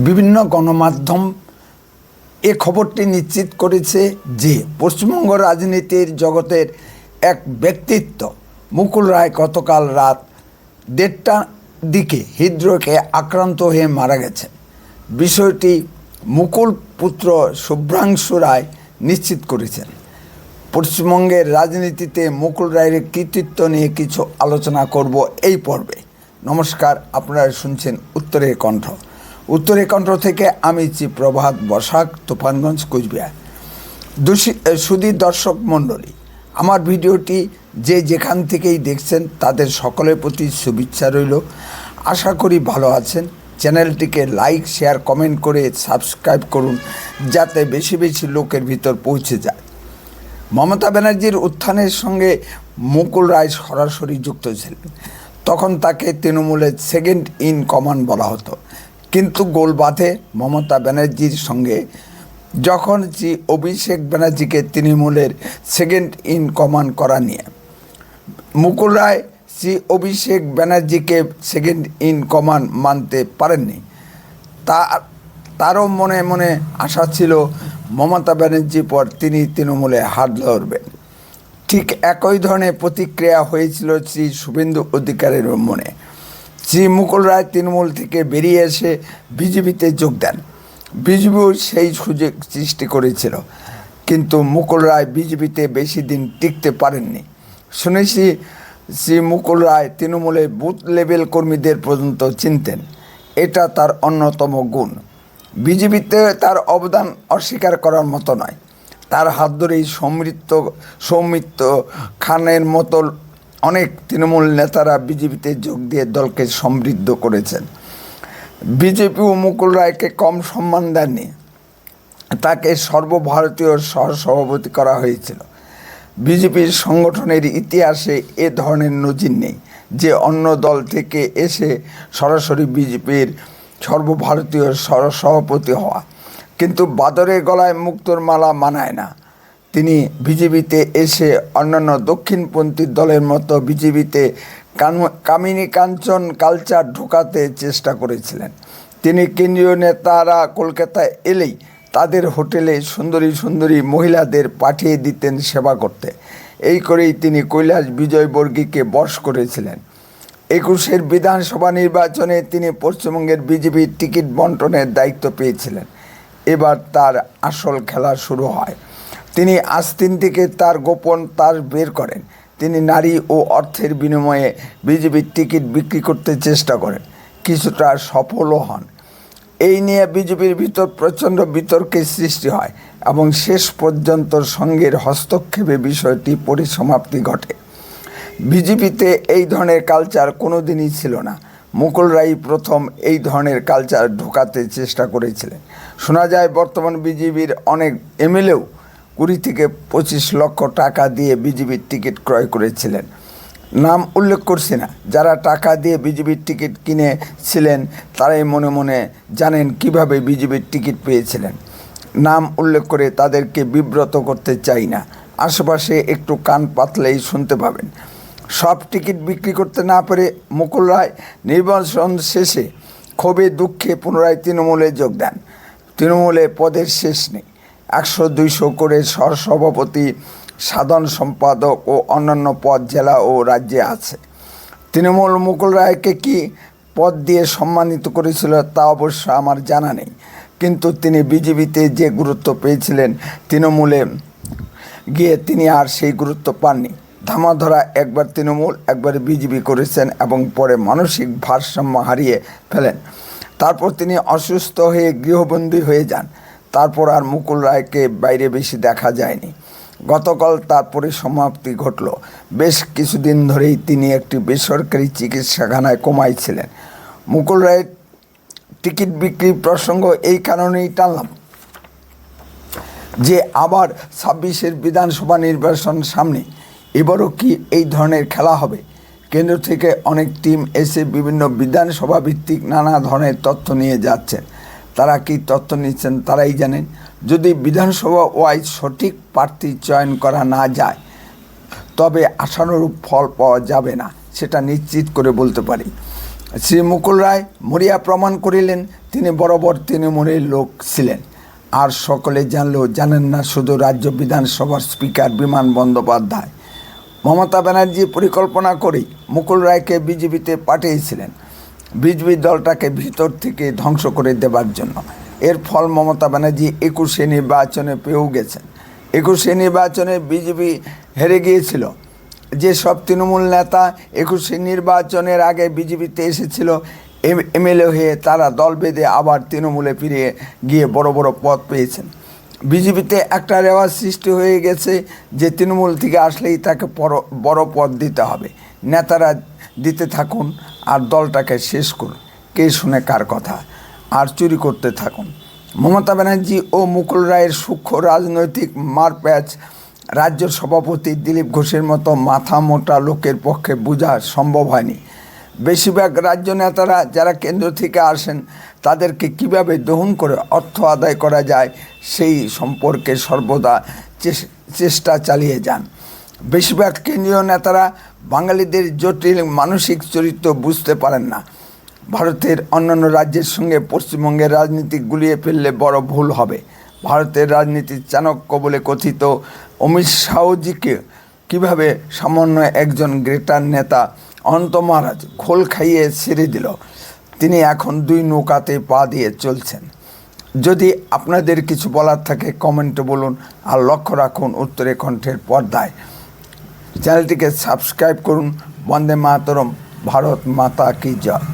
বিভিন্ন গণমাধ্যম এ খবরটি নিশ্চিত করেছে যে পশ্চিমবঙ্গ রাজনীতির জগতের এক ব্যক্তিত্ব মুকুল রায় গতকাল রাত 1:30টার দিকে হৃদরোগে আক্রান্ত হয়ে মারা গেছেন। বিষয়টি মুকুল পুত্র শুভ্রাংশু রায় নিশ্চিত করেছেন। পশ্চিমবঙ্গের রাজনীতিতে মুকুল রায়ের কৃতিত্ব নিয়ে কিছু আলোচনা করব এই পর্বে। নমস্কার, আপনারা শুনছেন উত্তরের কণ্ঠ। উত্তরের কণ্ঠ থেকে আমি প্রভাত বসাক, তুফানগঞ্জ, কোচবিহার। সুধী দর্শক মণ্ডলী, আমার ভিডিওটি যে যেখান থেকেই দেখছেন তাদের সকলের প্রতি শুভেচ্ছা রইল। আশা করি ভালো আছেন। চ্যানেলটিকে লাইক, শেয়ার, কমেন্ট করে সাবস্ক্রাইব করুন, যাতে বেশি বেশি লোকের ভিতর পৌঁছে যায়। মমতা ব্যানার্জির উত্থানের সঙ্গে মুকুল রায় সরাসরি যুক্ত ছিলেন। তখন তাকে তৃণমূলের সেকেন্ড ইন কমান্ড বলা হতো। কিন্তু গোল বাঁধে মমতা ব্যানার্জির সঙ্গে যখন অভিষেক ব্যানার্জিকে তৃণমূলের সেকেন্ড ইন কমান্ড করা নিয়ে। মুকুল রায় অভিষেক ব্যানার্জিকে সেকেন্ড ইন কমান্ড মানতে পারেননি। তারও মনে মনে আশা ছিল মমতা ব্যানার্জির পর তিনি তৃণমূলে হাত লড়বেন। ঠিক একই ধরনের প্রতিক্রিয়া হয়েছিল শুভেন্দু অধিকারীর মনে। মুকুল রায় তৃণমূল থেকে বেরিয়ে এসে বিজেপিতে যোগ দেন। বিজেপিও সেই সুযোগ সৃষ্টি করেছিল, কিন্তু মুকুল রায় বিজেপিতে বেশি দিন টিকতে পারেননি। শুনেছি মুকুল রায় তৃণমূলের বুথ লেভেল কর্মীদের পর্যন্ত চিনতেন। এটা তার অন্যতম গুণ। বিজেপিতে তার অবদান অস্বীকার করার মতো নয়। তার হাত ধরেই সৌমিত্র খানের মতো অনেক তৃণমূল নেতারা বিজেপিতে যোগ দিয়ে দলকে সমৃদ্ধ করেছেন। বিজেপিও মুকুল রায়কে কম সম্মান দেননি। তাকে সর্বভারতীয় সহসভাপতি করা হয়েছিল। বিজেপির সংগঠনের ইতিহাসে এ ধরনের নজির নেই যে অন্য দল থেকে এসে সরাসরি বিজেপির সর্বভারতীয় সহসভাপতি হওয়া। কিন্তু বাদরের গলায় মুক্তোর মালা মানায় না। তিনি বিজেপিতে এসে অন্যান্য দক্ষিণপন্থী দলের মতো বিজেপিতে কামিনী কাঞ্চন কালচার ঢোকাতে চেষ্টা করেছিলেন। তিনি কেন্দ্রীয় নেতারা কলকাতায় এলেই তাদের হোটেলে সুন্দরী সুন্দরী মহিলাদের পাঠিয়ে দিতেন সেবা করতে। এই করেই তিনি কৈলাস বিজয়বর্গীকে বশ করেছিলেন। 21-এর বিধানসভা নির্বাচনে তিনি পশ্চিমবঙ্গের বিজেপির টিকিট বন্টনের দায়িত্ব পেয়েছিলেন। এবার তার আসল খেলা শুরু হয়। তিনি আস্তিন থেকে তার গোপন তার বের করেন। তিনি নারী ও অর্থের বিনিময়ে বিজেপির টিকিট বিক্রি করতে চেষ্টা করেন, কিছুটা সফলও হন। এই নিয়ে বিজেপির ভিতর প্রচণ্ড বিতর্কের সৃষ্টি হয় এবং শেষ পর্যন্ত সঙ্ঘের হস্তক্ষেপে বিষয়টি পরিসমাপ্তি ঘটে। বিজেপিতে এই ধরনের কালচার কোনো দিনই ছিল না। মুকুল রায় প্রথম এই ধরনের কালচার ঢোকাতে চেষ্টা করেছিলেন। শোনা যায় বর্তমান বিজেপির অনেক এমএলএও 20 থেকে 25 লক্ষ টাকা দিয়ে বিজেপির টিকিট ক্রয় করেছিলেন। নাম উল্লেখ করছি না। যারা টাকা দিয়ে বিজেপির টিকিট কিনেছিলেন তারাই মনে মনে জানেন কিভাবে বিজেপির টিকিট পেয়েছিলেন। নাম উল্লেখ করে তাদেরকে বিব্রত করতে চাই না। আশেপাশে একটু কান পাতলেই শুনতে পাবেন। সব টিকিট বিক্রি করতে না পেরে মুকুল রায় নির্বাচন শেষে ক্ষোভে দুঃখে পুনরায় তৃণমূলে যোগ দেন। তৃণমূলে পদের শেষ নেই। 100-200 করে সহসভাপতি, সাধারণ সম্পাদক ও অন্যান্য পদ জেলা ও রাজ্যে আছে। তৃণমূল মুকুল রায়কে কি পদ দিয়ে সম্মানিত করেছিল তা অবশ্য আমার জানা নেই, কিন্তু তিনি বিজেপিতে যে গুরুত্ব পেয়েছিলেন তৃণমূলে গিয়ে তিনি আর সেই গুরুত্ব পাননি। ধামাধরা একবার তৃণমূল একবার বিজেপি করেছেন এবং পরে মানসিক ভারসাম্য হারিয়ে ফেলেন। তারপর তিনি অসুস্থ হয়ে গৃহবন্দী হয়ে যান। তারপর আর মুকুল রায়কে বাইরে বেশি দেখা যায়নি। গতকাল তার পরিসমাপ্তি ঘটল। বেশ কিছুদিন ধরেই তিনি একটি বেসরকারি চিকিৎসাখানায় কোমায় ছিলেন। মুকুল রায়ের টিকিট বিক্রির প্রসঙ্গ এই কারণেই টানলাম যে আবার 26-এর বিধানসভা নির্বাচন সামনে। এবারও কি এই ধরনের খেলা হবে? কেন্দ্র থেকে অনেক টিম এসে বিভিন্ন বিধানসভা ভিত্তিক নানা ধরনের তথ্য নিয়ে যাচ্ছেন। তারা কি তথ্য নিচ্ছেন তারাই জানেন। যদি বিধানসভা ওয়াইজ সঠিক প্রার্থী চয়ন করা না যায় তবে আশানুরূপ ফল পাওয়া যাবে না, সেটা নিশ্চিত করে বলতে পারি। শ্রী মুকুল রায় মরিয়া প্রমাণ করিলেন তিনি বরাবর তৃণমূলের লোক ছিলেন। আর সকলে জানলেও জানেন না শুধু রাজ্য বিধানসভার স্পিকার বিমান বন্দ্যোপাধ্যায়। মমতা ব্যানার্জি পরিকল্পনা করেই মুকুল রায়কে বিজেপিতে পাঠিয়েছিলেন বিজেপি দলটাকে ভিতর থেকে ধ্বংস করে দেবার জন্য। এর ফল মমতা ব্যানার্জি 21শে নির্বাচনে পেয়েও গেছেন। 21শে নির্বাচনে বিজেপি হেরে গিয়েছিল। যেসব তৃণমূল নেতা 21শে নির্বাচনের আগে বিজেপিতে এসেছিল এমএলএ হয়ে, তারা দল বেঁধে আবার তৃণমূলে ফিরে গিয়ে বড় বড় পদ পেয়েছেন। বিজেপিতে একটা রেওয়াজ সৃষ্টি হয়ে গেছে যে তৃণমূল থেকে আসলেই তাকে বড় পদ দিতে হবে। নেতারা দিতে থাকুন আর দলটাকে শেষ করুন, কে শুনে কার কথা, আর চুরি করতে থাকুন। মমতা ব্যানার্জি ও মুকুল রায়ের সূক্ষ্ম রাজনৈতিক মারপ্যাচ রাজ্য সভাপতি দিলীপ ঘোষের মতো মাথা মোটা লোকের পক্ষে বোঝা সম্ভব হয়নি। বেশিরভাগ রাজ্য নেতারা যারা কেন্দ্র থেকে আসেন তাদেরকে কিভাবে দমন করে অর্থ আদায় করা যায় সেই সম্পর্কে সর্বদা চেষ্টা চালিয়ে যান। বেশিরভাগ কেন্দ্রীয় নেতারা বাঙালিদের জটিল মানসিক চরিত্র বুঝতে পারেন না। ভারতের অন্যান্য রাজ্যের সঙ্গে পশ্চিমবঙ্গের রাজনীতি গুলিয়ে ফেললে বড় ভুল হবে। ভারতের রাজনীতির চাণক্য বলে কথিত অমিত শাহজিকে কীভাবে সামান্য একজন গ্রেটার নেতা অনন্ত মহারাজ খোল খাইয়ে ছেড়ে দিল। তিনি এখন দুই নৌকাতে পা দিয়ে চলছেন। যদি আপনাদের কিছু বলার থাকে কমেন্টে বলুন, আর লক্ষ্য রাখুন উত্তরে কণ্ঠের পর্দায়। চ্যানেলটিকে সাবস্ক্রাইব করুন। বন্দে মাতরম, ভারত মাতা কি জয়।